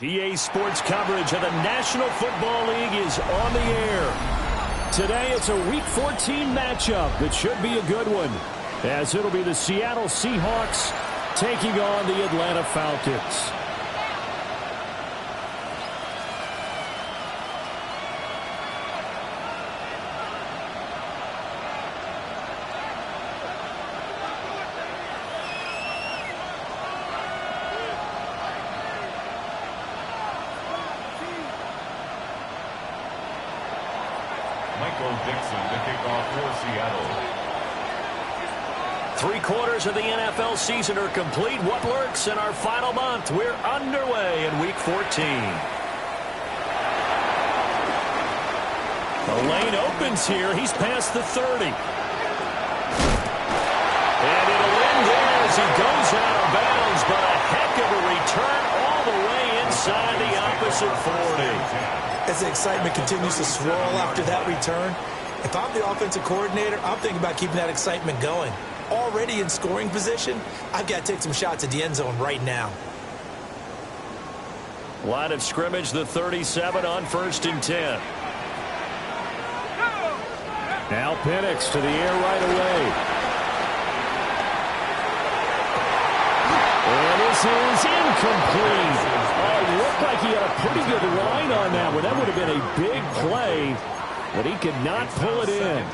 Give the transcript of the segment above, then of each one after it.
PA Sports coverage of the National Football League is on the air. Today it's a Week 14 matchup that should be a good one, as it'll be the Seattle Seahawks taking on the Atlanta Falcons. Three-quarters of the NFL season are complete. What works in our final month? We're underway in Week 14. The lane opens here. He's past the 30. And it'll end there as he goes out of bounds, but a heck of a return all the way inside the opposite 40. As the excitement continues to swirl after that return, if I'm the offensive coordinator, I'm thinking about keeping that excitement going. Already in scoring position, I've got to take some shots at the end zone right now. Line of scrimmage, the 37 on 1st and 10. Now Penix to the air right away. And this is incomplete. Oh, it looked like he had a pretty good line on that one. That would have been a big play, but he could not pull it in.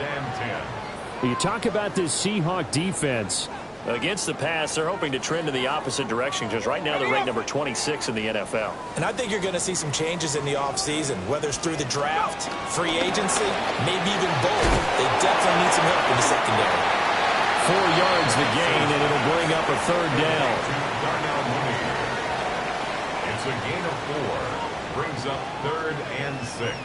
You talk about this Seahawk defense. Against the pass, they're hoping to trend in the opposite direction, because right now they're ranked number 26 in the NFL. And I think you're going to see some changes in the offseason, whether it's through the draft, free agency, maybe even both. They definitely need some help in the secondary. 4 yards the gain, and it'll bring up a 3rd down. It's a gain of 4. Brings up 3rd and 6.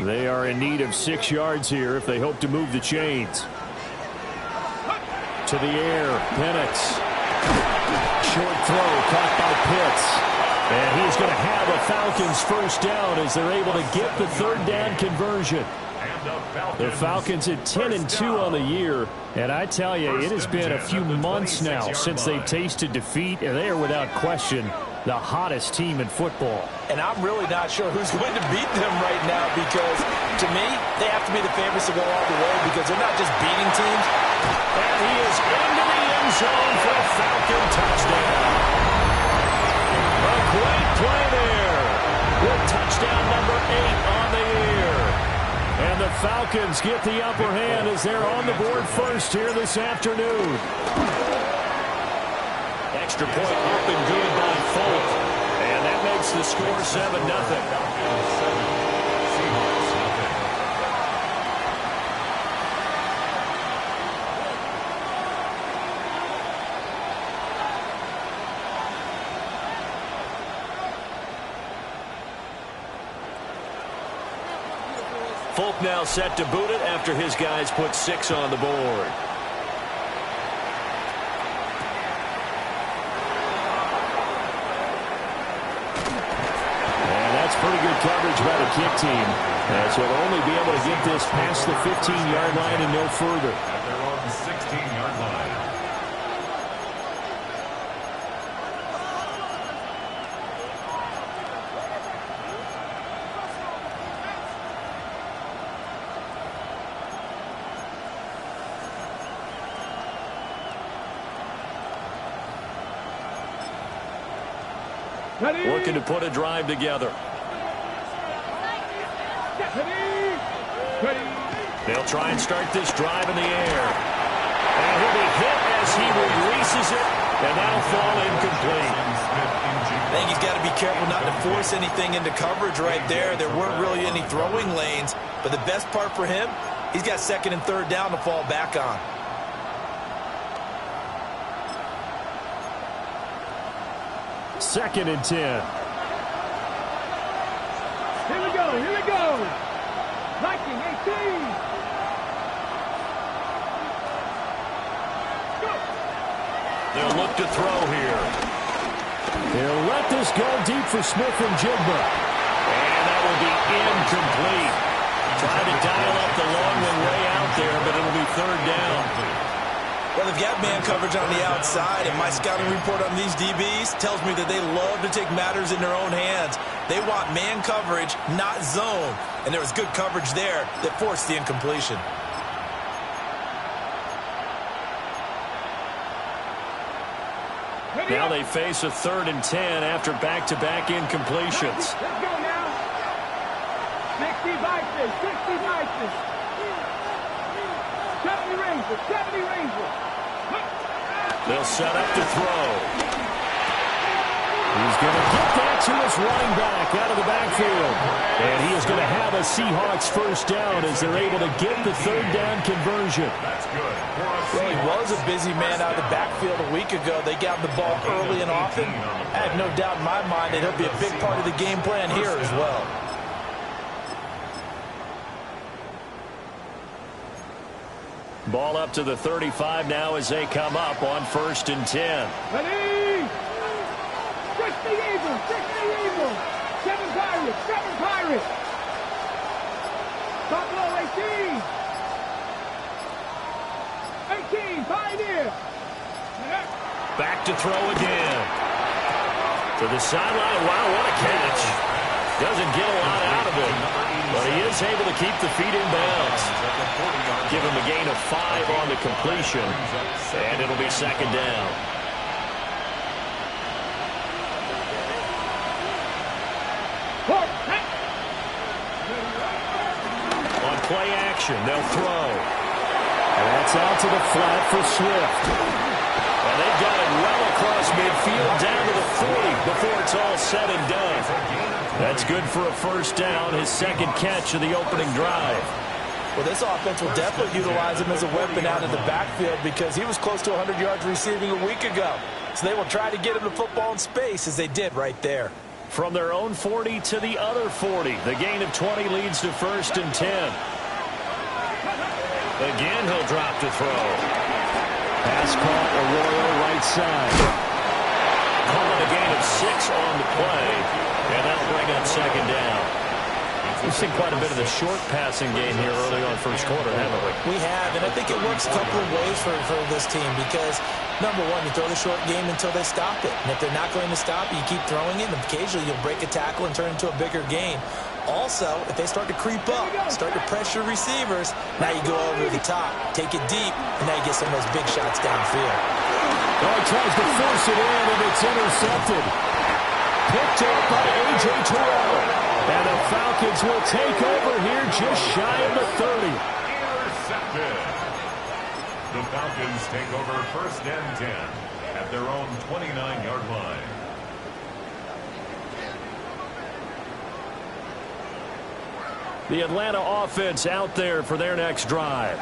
They are in need of 6 yards here if they hope to move the chains. To the air, Penix. Short throw caught by Pitts. And he's going to have a Falcons first down as they're able to get the 3rd down conversion. The Falcons at 10-2 on the year. And I tell you, it has been a few months now since they've tasted defeat, and they are without question the hottest team in football. And I'm really not sure who's going to beat them right now, because to me, they have to be the favorites to go all the way, because they're not just beating teams. And he is into the end zone for a Falcon touchdown. A great play there with touchdown number 8 on the year. And the Falcons get the upper hand as they're on the board first here this afternoon. Extra point up and good by Folk. And that makes the score 7-0. Folk now set to boot it after his guys put 6 on the board. Pretty good coverage by the kick team, as he'll only be able to get this past the 15-yard line and no further. They're on the 16-yard line. Looking to put a drive together. They'll try and start this drive in the air. And he'll be hit as he releases it, and that'll fall incomplete. I think he's got to be careful not to force anything into coverage right there. There weren't really any throwing lanes, but the best part for him, he's got 2nd and 3rd down to fall back on. Second and 10. Here we go, here we go. Viking 18. They'll look to throw here. They'll let this go deep for Smith and Jigba. And that will be incomplete. Trying to dial up the long one way out there, but it'll be 3rd down. Well, they've got man coverage on the outside, and my scouting report on these DBs tells me that they love to take matters in their own hands. They want man coverage, not zone, and there was good coverage there that forced the incompletion. Now they face a 3rd and 10 after back-to-back incompletions. Let's go now. 60 Vikings, 60 Vikings. 70 Rangers, 70 Rangers. They'll set up to throw. He's going to get that to his running back out of the backfield. And he is going to have a Seahawks first down as they're able to get the 3rd down conversion. That's good. Well, he was a busy man out of the backfield a week ago. They got the ball early and often. I have no doubt in my mind that he'll be a big part of the game plan here as well. Ball up to the 35 now as they come up on 1st and 10. Ready? 60 Eagles, 60 Eagles. 7 Pirates, 7 Pirates. Buffalo 18. 18, Pioneer. Back to throw again. To the sideline. Wow, what a catch. Doesn't get a lot out of it, but he is able to keep the feet in bounds. Give him a gain of 5 on the completion, and it'll be 2nd down. On play action, they'll throw. And that's out to the flat for Swift. And they've got it well across midfield down to the 40 before it's all said and done. That's good for a first down, his 2nd catch of the opening drive. Well, this offense will definitely utilize him as a weapon out of the backfield because he was close to 100 yards receiving a week ago. So they will try to get him the football in space as they did right there. From their own 40 to the other 40. The gain of 20 leads to 1st and 10. Again, he'll drop to throw. Pass caught, Arroyo right side. Calling a gain of 6 on the play, and that'll bring up 2nd down. We've seen quite a bit of the short passing game here early on 1st quarter, haven't we? We have, and I think it works a couple of ways for this team because, number one, you throw the short game until they stop it. And if they're not going to stop it, you keep throwing it, and occasionally you'll break a tackle and turn it into a bigger gain. Also, if they start to creep up, start to pressure receivers, now you go over the top, take it deep, and now you get some of those big shots downfield. Oh, he tries to force it in, and it's intercepted. Picked up by A.J. Terrell. And the Falcons will take over here just shy of the 30. Intercepted. The Falcons take over 1st and 10 at their own 29-yard line. The Atlanta offense out there for their next drive.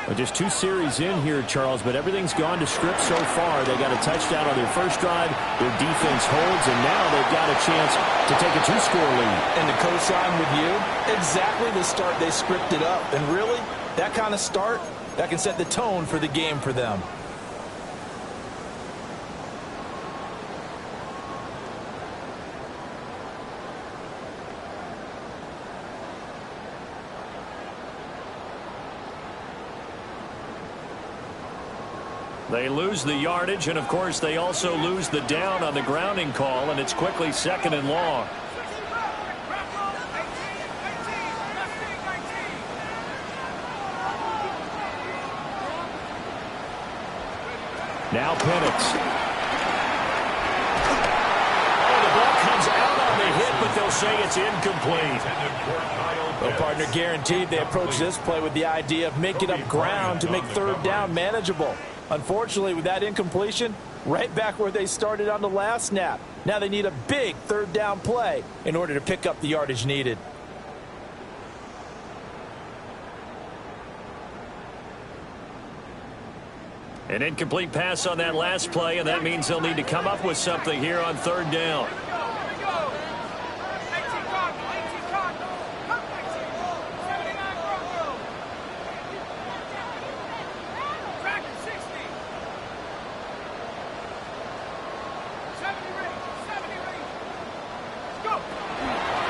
Well, just 2 series in here, Charles, but everything's gone to script so far. They got a touchdown on their first drive. Their defense holds, and now they've got a chance to take a 2-score lead. And to co-sign with you, exactly the start they scripted up. And really, that kind of start, that can set the tone for the game for them. They lose the yardage, and, of course, they also lose the down on the grounding call, and it's quickly 2nd and long. Now Penix. Oh, the ball comes out on the hit, but they'll say it's incomplete. Well, partner, guaranteed they approach this play with the idea of making up ground to make 3rd down manageable. Unfortunately, with that incompletion, right back where they started on the last snap. Now they need a big 3rd down play in order to pick up the yardage needed. An incomplete pass on that last play, and that means they'll need to come up with something here on 3rd down.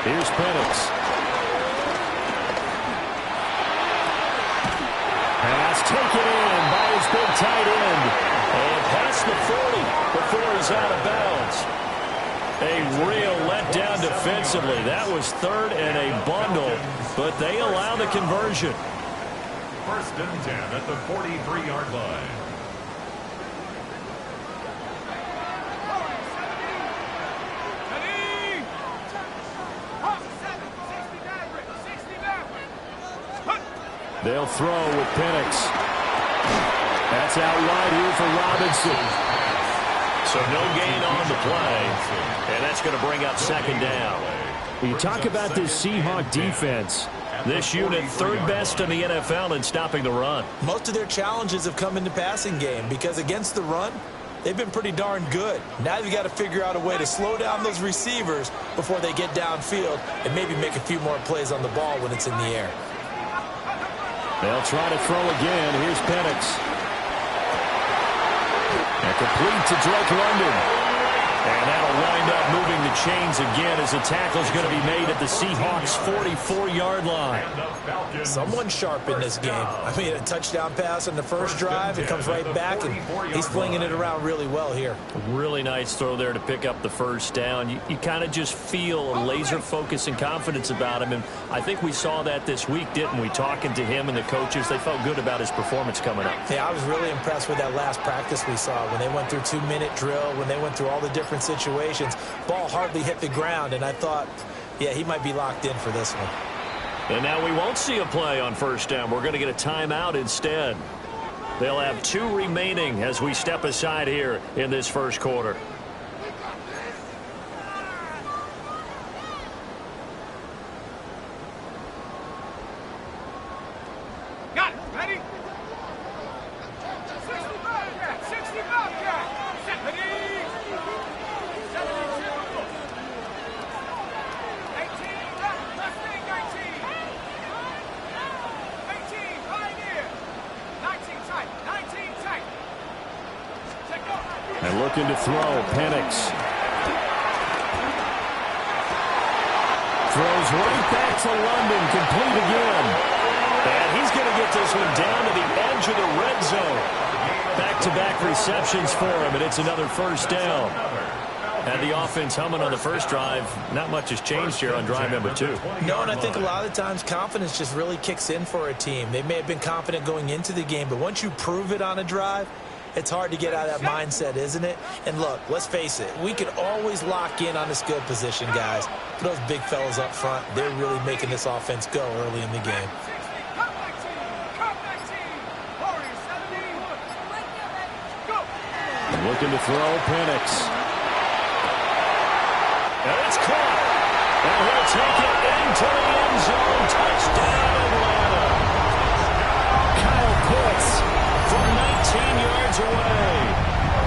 Here's Penix. Pass taken in by his big past the 40 before he's out of bounds. A real letdown defensively. That was third and a bundle, but they allow the conversion. First and 10 at the 43-yard line. They'll throw with Penix. That's out wide here for Robinson. So no gain on the play, and that's going to bring up second down. You talk about this Seahawks defense. This unit third best in the NFL in stopping the run. Most of their challenges have come in the passing game because against the run, they've been pretty darn good. Now you've got to figure out a way to slow down those receivers before they get downfield and maybe make a few more plays on the ball when it's in the air. They'll try to throw again. Here's Penix. And complete to Drake London. And that'll wind up moving the chains again as the tackle's going to be made at the Seahawks' 44-yard line. Someone sharp in this game. I mean, a touchdown pass on the first drive. It comes right back, and he's flinging it around really well here. Really nice throw there to pick up the first down. You kind of just feel a laser focus and confidence about him, and I think we saw that this week, didn't we? Talking to him and the coaches, they felt good about his performance coming up. Yeah, I was really impressed with that last practice we saw when they went through 2-minute drill, when they went through all the different situations. Ball hardly hit the ground, and I thought, yeah, he might be locked in for this one. And now we won't see a play on first down. We're going to get a timeout instead. They'll have 2 remaining as we step aside here in this first quarter. Got it. Ready? 65, yeah. 65, yeah. Ready? 72. 18, left wing, 19. 18, pioneer. 19 tight, 19 tight. Check go. And looking to throw, Penix. Throws right back to London, complete again. And he's going to get this one down to the edge of the red zone. Back-to-back receptions for him, and it's another first down. And the offense humming on the first drive. Not much has changed here on drive number 2. No, and I think a lot of times confidence just really kicks in for a team. They may have been confident going into the game, but once you prove it on a drive, it's hard to get out of that mindset, isn't it? And look, let's face it, we could always lock in on the skill position, guys. But those big fellas up front, they're really making this offense go early in the game. Looking to throw, Penix. And it's caught. And he'll take it into the end zone. Touchdown, Atlanta. Kyle Pitts from 19 yards away.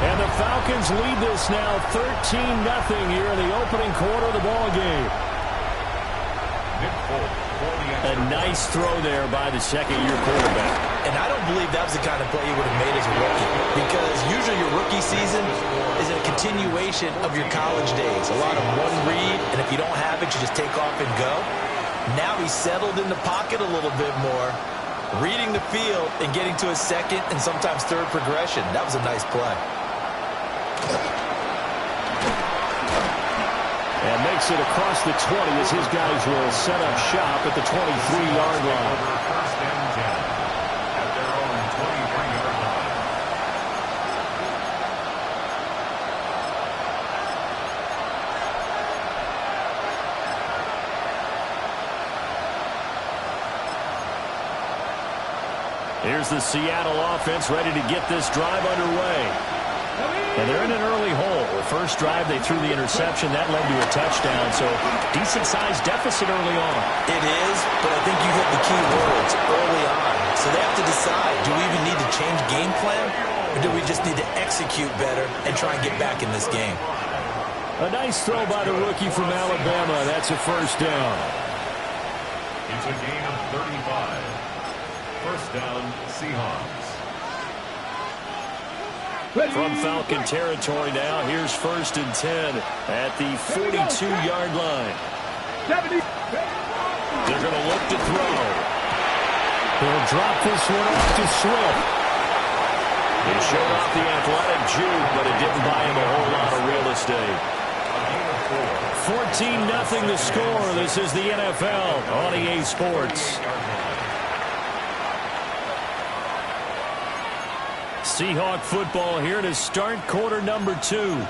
And the Falcons lead this now 13-0 here in the opening quarter of the ball game. A nice throw there by the second-year quarterback. And I don't believe that was the kind of play he would have made as a rookie, because usually your rookie season is a continuation of your college days. A lot of one read, and if you don't have it, you just take off and go. Now he's settled in the pocket a little bit more, reading the field and getting to his second and sometimes third progression. That was a nice play. And makes it across the 20 as his guys will set up shop at the 23-yard line. First and 10 at their own 23-yard line. Here's the Seattle offense ready to get this drive underway. And they're in an early hole. The first drive, they threw the interception. That led to a touchdown, so decent-sized deficit early on. It is, but I think you hit the key words early on. So they have to decide, do we even need to change game plan, or do we just need to execute better and try and get back in this game? A nice throw by the rookie from Alabama. That's a first down. It's a gain of 35. First down, Seahawks. From Falcon territory now, here's first and 10 at the 42-yard line. They're going to look to throw. He'll drop this one off to Swift. He showed off the athletic juke, but it didn't buy him a whole lot of real estate. 14-0 the score. This is the NFL on EA Sports. Seahawk football here to start quarter number 2,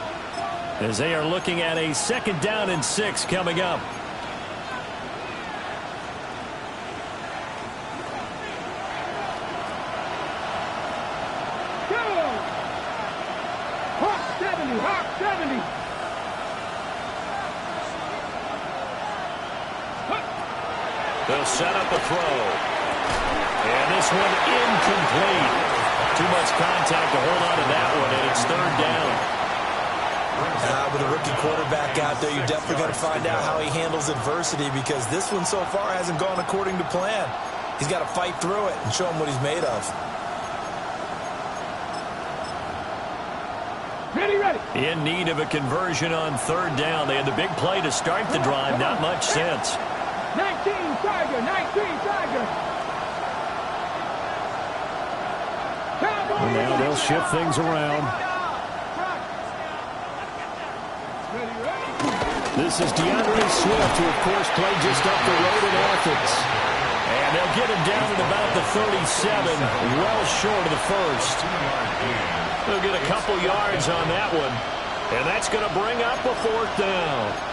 as they are looking at a 2nd down and 6 coming up. Hawk 70. They'll set up a throw. And this one incomplete. Too much contact to hold on to that one, and it's 3rd down. With a rookie quarterback out there, you're definitely going to find out how he handles adversity, because this one so far hasn't gone according to plan. He's got to fight through it and show him what he's made of. Ready. In need of a conversion on 3rd down. They had the big play to start the drive. Not much sense. 19 Tiger. And now they'll shift things around. This is DeAndre Swift, who, of course, played just up the road in Athens. And they'll get him down at about the 37, well short of the 1st. They'll get a couple yards on that one. And that's going to bring up a 4th down.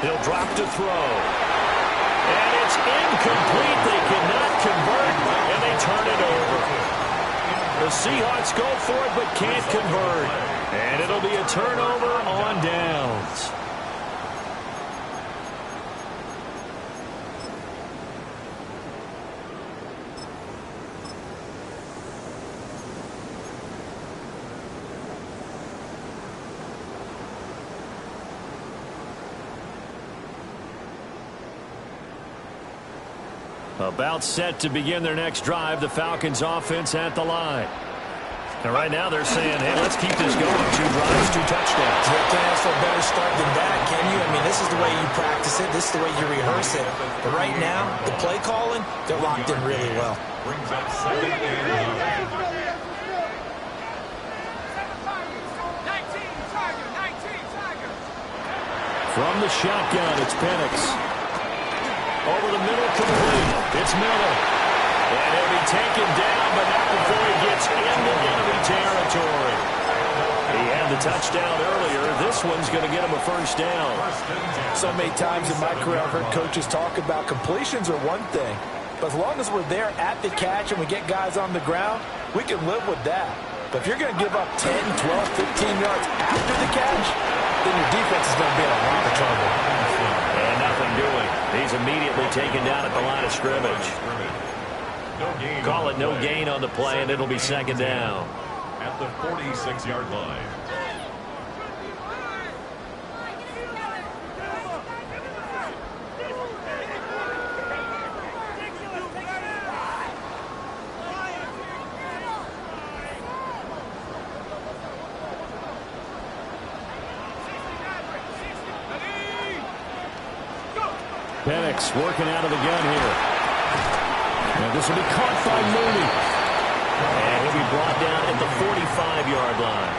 He'll drop to throw. And it's incomplete. They cannot convert, and they turn it over. The Seahawks go for it but can't convert. And it'll be a turnover on downs. About set to begin their next drive. The Falcons offense at the line. And right now they're saying, hey, let's keep this going. 2 drives, 2 touchdowns. You can't ask for a better start than that, can you? I mean, this is the way you practice it. This is the way you rehearse it. But right now, the play calling, they're locked in really well. Brings up 2nd and 9. From the shotgun, it's Penix. Over the middle, complete. It's Miller. And he'll be taken down, but not before he gets into enemy territory. He had the touchdown earlier. This one's going to get him a 1st down. So many times in my career, I've heard coaches talk about completions are one thing. But as long as we're there at the catch and we get guys on the ground, we can live with that. But if you're going to give up 10, 12, 15 yards after the catch, then your defense is going to be in a lot of trouble. And nothing doing. He's immediately taken down at the line of scrimmage. Call it no gain on the play, and it'll be 2nd down. At the 46-yard line. Penix working out of the gun here. And this will be caught by Mooney. And he'll be brought down at the 45-yard line.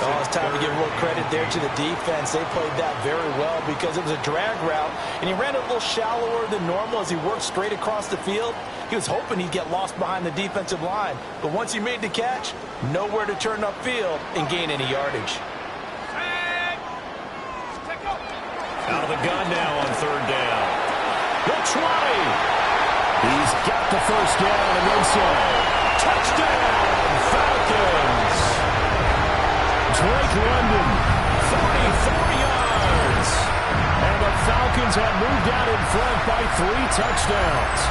Oh, it's time to give a little credit there to the defense. They played that very well because it was a drag route, and he ran a little shallower than normal as he worked straight across the field. He was hoping he'd get lost behind the defensive line. But once he made the catch, nowhere to turn upfield and gain any yardage. Out of the gun now on 3rd down. The 20. He's got the 1st down and then some. Touchdown, Falcons. Drake London, 44 yards. And the Falcons have moved out in front by 3 touchdowns.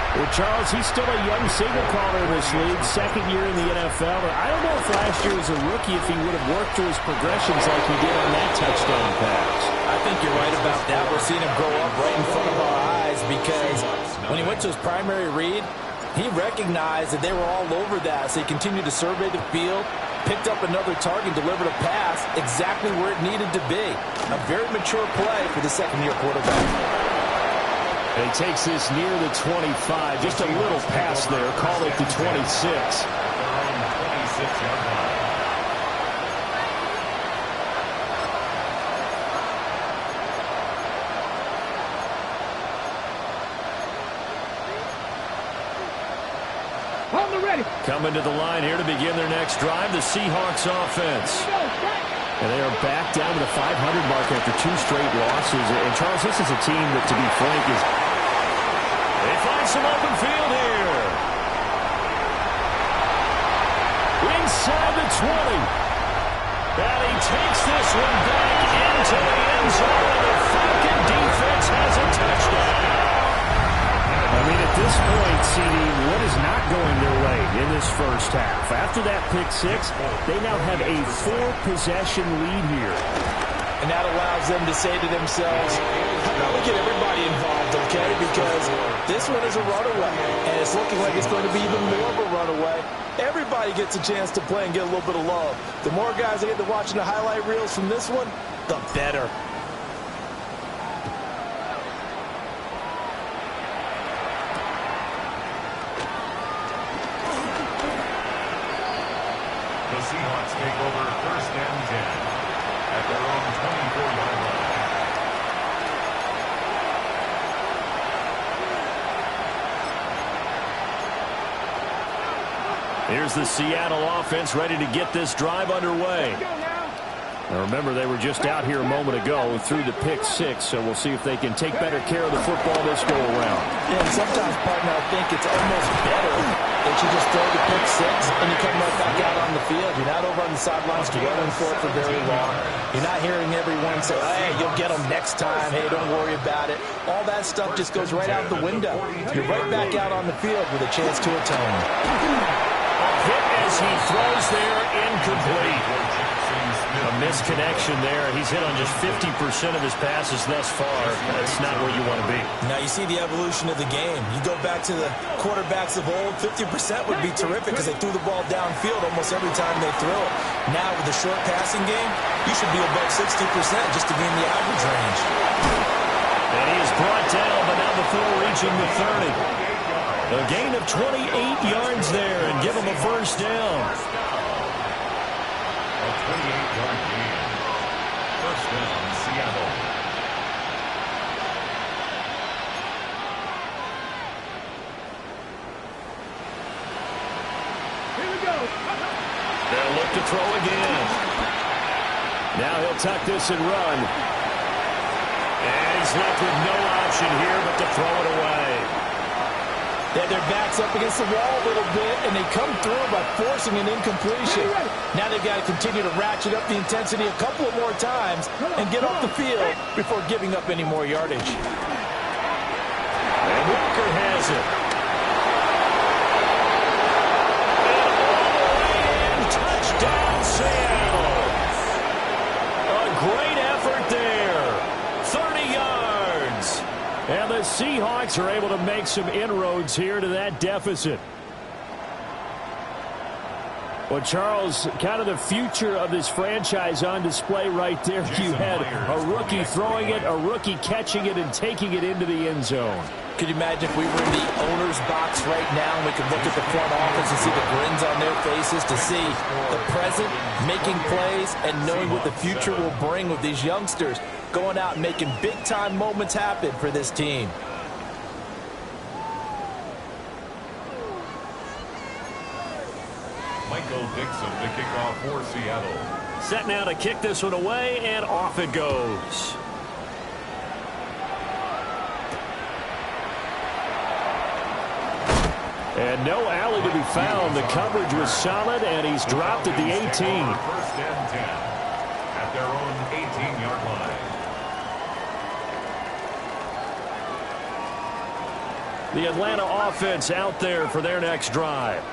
Well, Charles, he's still a young signal caller in this league, 2nd year in the NFL. I don't know if last year as a rookie if he would have worked through his progressions like he did on that touchdown pass. I think you're right about that. We're seeing him grow up right in front of our eyes because when he went to his primary read, He recognized that they were all over that, so he continued to survey the field, picked up another target, delivered a pass exactly where it needed to be. A very mature play for the second-year quarterback. And he takes this near the 25. Just a little pass there. Call it the 26. 26-yard line. Coming to the line here to begin their next drive, the Seahawks offense. And they are back down to the 500 mark after 2 straight losses. And, Charles, this is a team that, to be frank, is... They find some open field here. Inside the 20. And he takes this one back into the end zone. And the Falcon defense has a touchdown. I mean, at this point, CD, what is not going their way in this first half? After that pick 6, they now have a 4-possession lead here. And that allows them to say to themselves, how about we get everybody involved, okay? Because this one is a runaway, and it's looking like it's going to be even more of a runaway. Everybody gets a chance to play and get a little bit of love. The more guys that get to watching the highlight reels from this one, the better. The Seahawks take over first and 10 at their own 24-yard line. Here's the Seattle offense ready to get this drive underway. Now remember, they were just out here a moment ago through the pick 6, so we'll see if they can take better care of the football this go around. Yeah, and sometimes, partner, I think it's almost better that you just throw the pick 6 and you come right back out on the field. You're not over on the sidelines dwelling for it for very long. You're not hearing everyone say, hey, you'll get them next time. Hey, don't worry about it. All that stuff just goes right out the window. You're right back out on the field with a chance to atone. A hit as he throws there, incomplete. A misconnection there. He's hit on just 50% of his passes thus far. That's not where you want to be. Now you see the evolution of the game. You go back to the quarterbacks of old, 50% would be terrific because they threw the ball downfield almost every time they threw it. Now with the short passing game, you should be above 60% just to be in the average range. And he is brought down, but not before reaching the 30. A gain of 28 yards there and give him a first down. A 28-yard gain. First down, Seattle. Here we go. They'll look to throw again. Now he'll tuck this and run. And he's left with no option here but to throw it away. They have their backs up against the wall a little bit, and they come through by forcing an incompletion. Now they've got to continue to ratchet up the intensity a couple of more times and get off the field before giving up any more yardage. And Walker has it. And touchdown, Seattle. A great effort there. 30 yards. And the Seahawks are able to make some inroads here to that deficit. Well, Charles, kind of the future of this franchise on display right there. You had a rookie throwing it, a rookie catching it, and taking it into the end zone. Could you imagine if we were in the owner's box right now and we could look at the front office and see the grins on their faces, to see the present making plays and knowing what the future will bring with these youngsters going out and making big-time moments happen for this team. Michael Dixon to kick off for Seattle. Set now to kick this one away, and off it goes. And no alley to be found. The coverage was solid, and he's dropped at the 18. First and 10 at their own 18-yard line. The Atlanta offense out there for their next drive.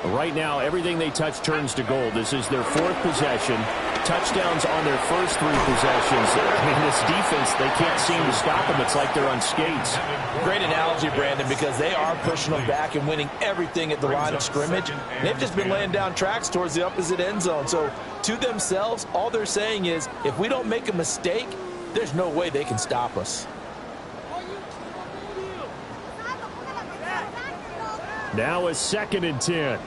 Right now, everything they touch turns to gold. This is their 4th possession. Touchdowns on their first 3 possessions. I mean, this defense, they can't seem to stop them. It's like they're on skates. Great analogy, Brandon, because they are pushing them back and winning everything at the line of scrimmage. And they've just been laying down tracks towards the opposite end zone. So to themselves, all they're saying is, if we don't make a mistake, there's no way they can stop us. Now a 2nd and 10.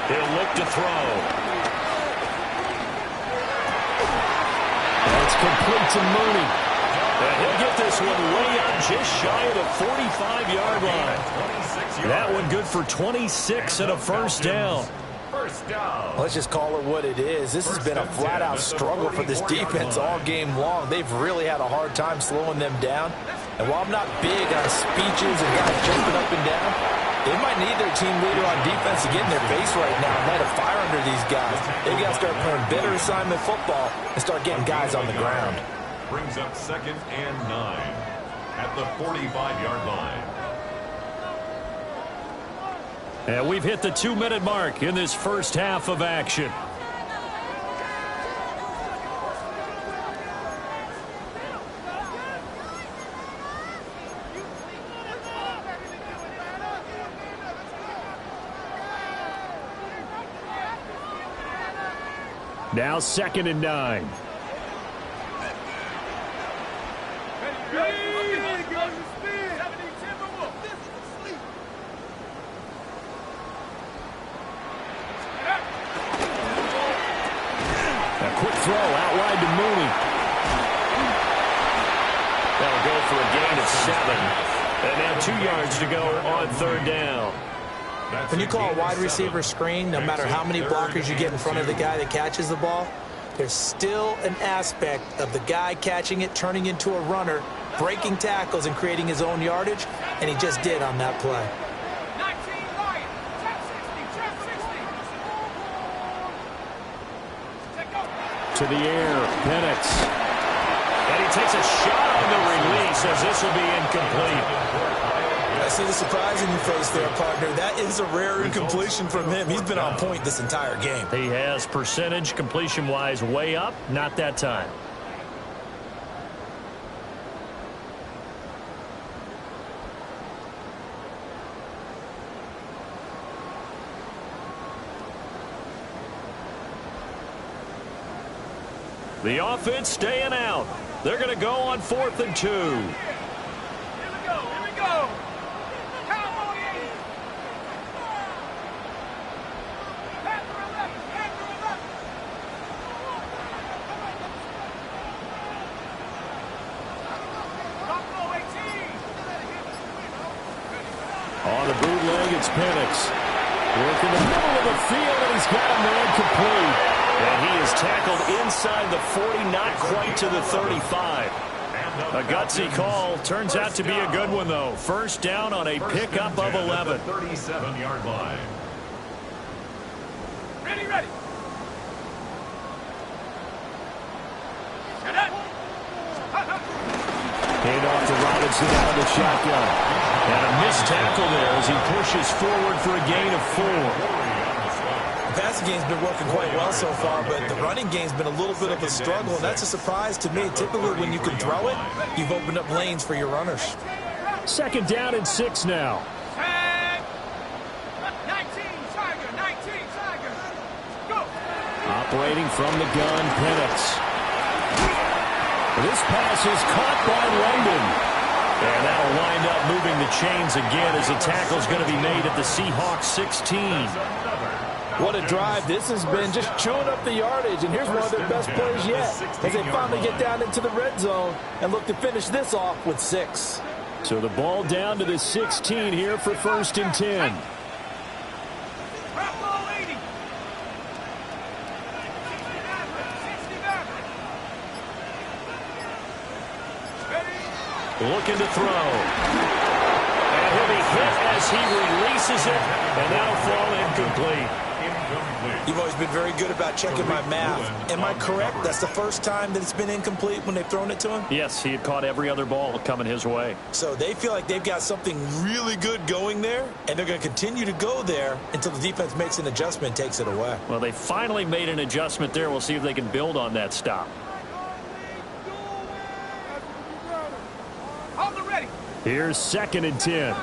He'll look to throw. And it's complete to Mooney. And he'll get this one way up just shy of the 45-yard line. That one good for 26 and a first down. Let's just call it what it is. This has been a flat-out struggle for this defense all game long. They've really had a hard time slowing them down. And while I'm not big on speeches and guys jumping up and down, they might need their team leader on defense to get in their face right now and light a fire under these guys. They've got to start playing better assignment football and start getting guys on the ground. Brings up 2nd and 9 at the 45-yard line. And we've hit the 2-minute mark in this first half of action. Now 2nd and 9. Quick throw out wide to Mooney. That'll go for a gain of 7. And now 2 yards to go on 3rd down. When you call a wide receiver screen, no matter how many blockers you get in front of the guy that catches the ball, there's still an aspect of the guy catching it, turning into a runner, breaking tackles and creating his own yardage, and he just did on that play. To the air, Penix. And he takes a shot on the release as this will be incomplete. I see the surprise in your face there, partner. That is a rare incompletion from him. He's been on point this entire game. He has percentage completion-wise way up, not that time. The offense staying out. They're going to go on 4th and 2. Here we go. Cowboy 80. Panther 11. Buffalo 18. On the bootleg, it's Penix. Working the middle of the field, and he's got a man complete. And he is tackled inside the 40, not quite to the 35. A gutsy call. Turns out to be a good one, though. First down on a pickup of 11. 37-yard line. Ready. Hand off to Robinson out of the shotgun. And a missed tackle there as he pushes forward for a gain of 4. The passing game's been working quite well so far, but the running game's been a little bit of a struggle, and that's a surprise to me. Typically, when you can throw it, you've opened up lanes for your runners. 2nd down and 6 now. 19, Tiger. Go. Operating from the gun, Penix. This pass is caught by London. And that'll wind up moving the chains again as the tackle's going to be made at the Seahawks 16. What a drive. This has been just chewing up the yardage, and here's one of their best plays yet as they finally get down into the red zone and look to finish this off with 6. So the ball down to the 16 here for 1st and 10. Looking to throw. And And he'll be hit as he releases it, and that'll fall incomplete. You've always been very good about checking my math. Am I correct? That's the first time that it's been incomplete when they've thrown it to him? Yes, he had caught every other ball coming his way. So they feel like they've got something really good going there, and they're going to continue to go there until the defense makes an adjustment and takes it away. Well, they finally made an adjustment there. We'll see if they can build on that stop. Here's 2nd and 10.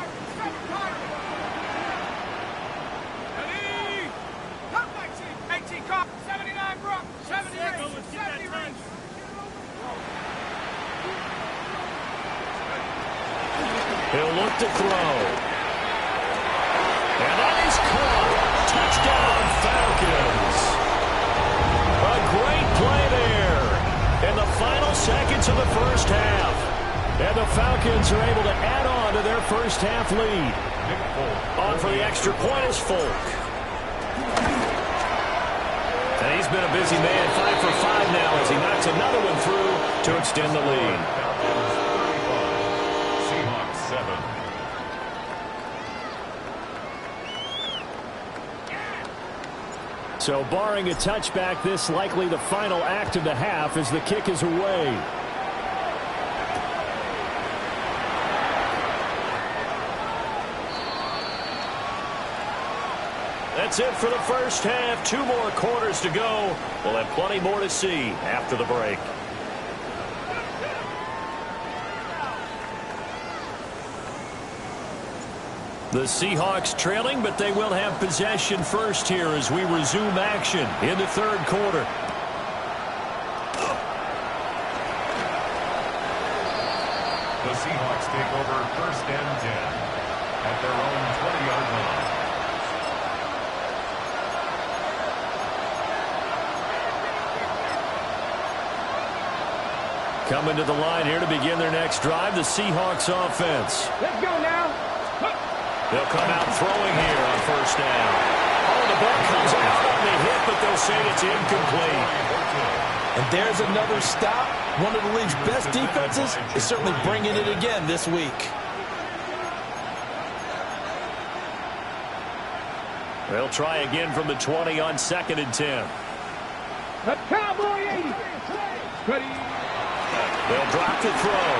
He'll look to throw. And that is caught. Touchdown, Falcons. A great play there in the final seconds of the first half. And the Falcons are able to add on to their first half lead. On for the extra point is Folk. And he's been a busy man, 5 for 5 now as he knocks another one through to extend the lead. Seahawks 7. So barring a touchback, this likely the final act of the half as the kick is away. That's it for the first half. 2 more quarters to go. We'll have plenty more to see after the break. The Seahawks trailing, but they will have possession first here as we resume action in the third quarter. The Seahawks take over 1st and 10 at their own 20-yard line. Coming to the line here to begin their next drive, the Seahawks offense. Let's go now. They'll come out throwing here on 1st down. Oh, the ball comes out on the hit, but they'll say it's incomplete. And there's another stop. One of the league's best defenses is certainly bringing it again this week. They'll try again from the 20 on 2nd and 10. The Cowboy 80. Ready. They'll drop the throw.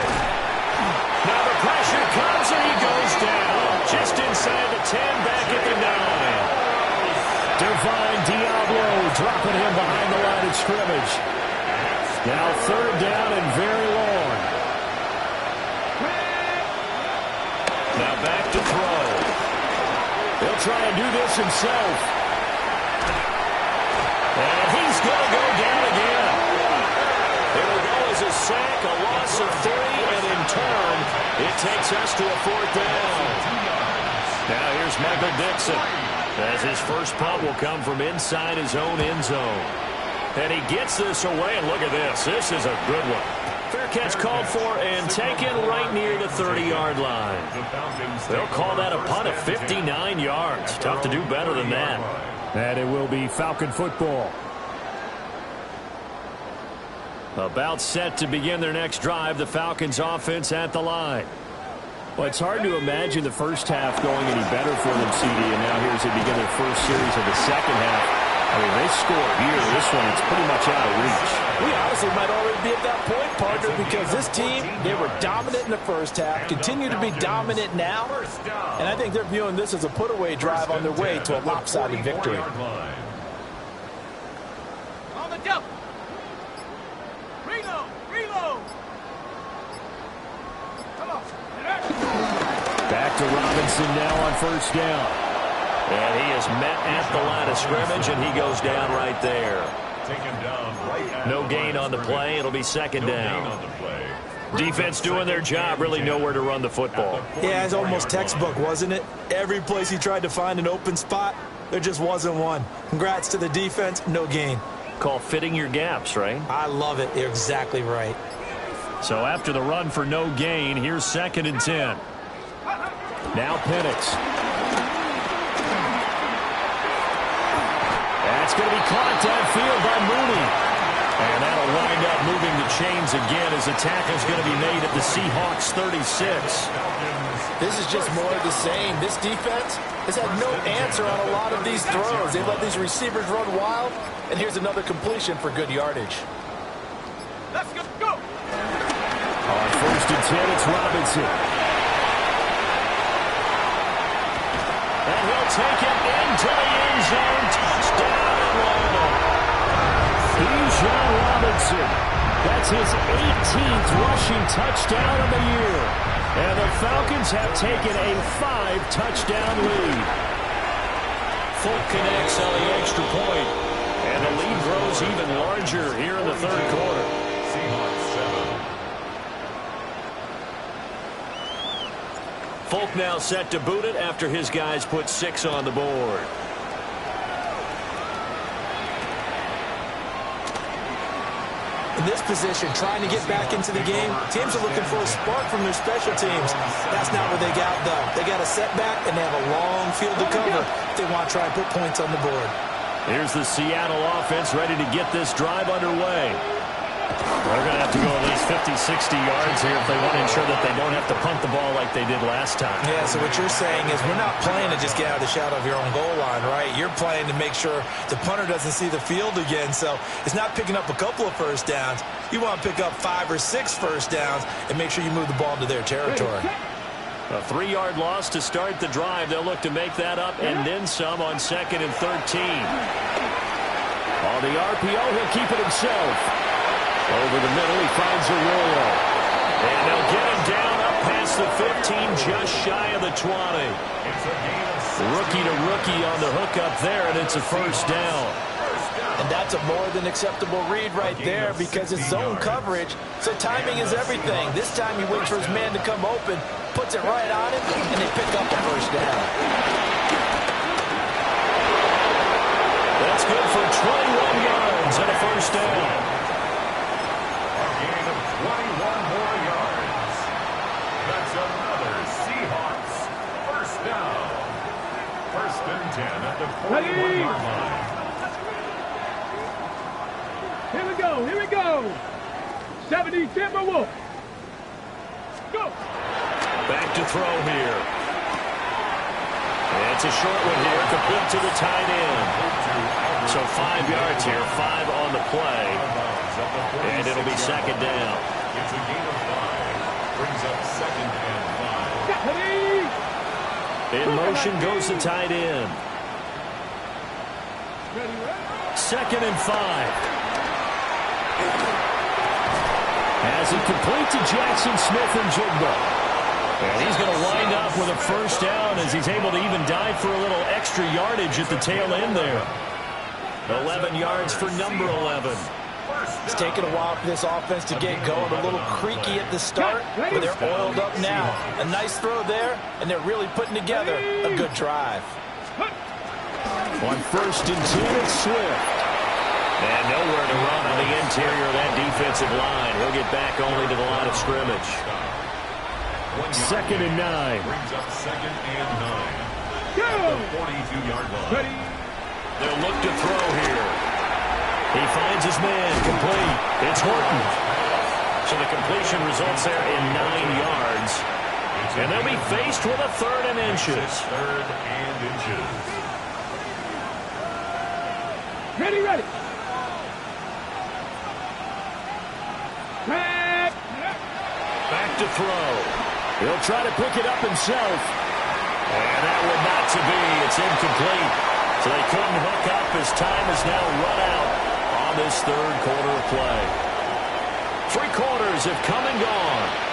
Now the pressure comes and he goes down. Just inside the 10, back at the 9. Divine Diablo dropping him behind the line of scrimmage. Now 3rd down and very long. Now back to throw. He'll try and do this himself. And he's going to go down again. It'll go as a sack, a loss of 3, and in turn, it takes us to a 4th down. Now here's Michael Dixon, as his first punt will come from inside his own end zone. And he gets this away, and look at this. This is a good one. Fair catch called for and taken right near the 30-yard line. They'll call that a punt of 59 yards. Tough to do better than that. And it will be Falcon football. About set to begin their next drive, the Falcons offense at the line. Well, it's hard to imagine the first half going any better for them, CD, and now here as they begin their first series of the second half. I mean, they score here. This one, it's pretty much out of reach. We honestly might already be at that point, partner, because this team, they were dominant in the first half, continue to be dominant now, and I think they're viewing this as a put-away drive on their way to a lopsided victory. On the double. Reload. Reload. Come on. Back to Robinson now on 1st down. And he is met at the line of scrimmage, and he goes down right there. No gain on the play. It'll be 2nd down. Defense doing their job, really nowhere to run the football. Yeah, it's almost textbook, wasn't it? Every place he tried to find an open spot, there just wasn't one. Congrats to the defense, no gain. Call fitting your gaps, right? I love it. You're exactly right. So after the run for no gain, here's 2nd and 10. Now Penix. That's going to be caught downfield by Mooney. And that'll they'll wind up moving the chains again as a tackle's going to be made at the Seahawks 36. This is just more of the same. This defense has had no answer on a lot of these throws. They let these receivers run wild, and here's another completion for good yardage. Let's go. On 1st and 10, it's Robinson. And he'll take it into the end zone. Touchdown, Atlanta. Bijan Robinson. That's his 18th rushing touchdown of the year. And the Falcons have taken a 5-touchdown lead. Folk connects on the extra point. And the lead grows even larger here in the third quarter. Seahawks 7. Folk now set to boot it after his guys put 6 on the board. In this position, trying to get back into the game, teams are looking for a spark from their special teams. That's not what they got, though. They got a setback, and they have a long field to cover if they want to try and put points on the board. Here's the Seattle offense ready to get this drive underway. They're going to have to go at least 50, 60 yards here if they want to ensure that they don't have to punt the ball like they did last time. Yeah, so what you're saying is we're not playing to just get out of the shadow of your own goal line, right? You're playing to make sure the punter doesn't see the field again. So it's not picking up a couple of first downs. You want to pick up 5 or 6 first downs and make sure you move the ball into their territory. A 3-yard loss to start the drive. They'll look to make that up and then some on 2nd and 13. On the RPO, he'll keep it himself. Over the middle, he finds Arroyo. And they'll get him down up past the 15, just shy of the 20. Rookie to rookie on the hook up there, and it's a first down. And that's a more than acceptable read right there because it's zone coverage, so timing is everything. This time he waits for his man to come open, puts it right on him, and they pick up a first down. That's good for 21 yards and a first down. 21 more yards. That's another Seahawks first down. 1st and 10 at the 41-yard line. Here we go. 70 Timberwolves. Go. Back to throw here. And it's a short one here, complete to the tight end. So 5 yards here, 5 on the play. And it'll be 2nd down. It's a gain of 5. Brings up 2nd and 5. In motion goes the tight end. 2nd and 5. Has it complete to Jackson Smith-Njigba. And he's going to wind up with a first down as he's able to even dive for a little extra yardage at the tail end there. 11 yards for number 11. It's taken a while for this offense to get going. A little creaky at the start, but they're oiled up now. A nice throw there, and they're really putting together a good drive. On 1st and 10, it's Swift. And nowhere to run on the interior of that defensive line. He'll get back only to the line of scrimmage. 2nd and 9. Brings up 2nd and 9. The 42-yard line. They'll look to throw here. He finds his man, complete. It's Horton. So the completion results there in 9 yards. And they'll be faced with a 3rd and inches. 3rd and inches. Ready. Back to throw. He'll try to pick it up himself. And that one not to be. It's incomplete. So they couldn't hook up as time is now run out on this 3rd quarter of play. 3 quarters have come and gone.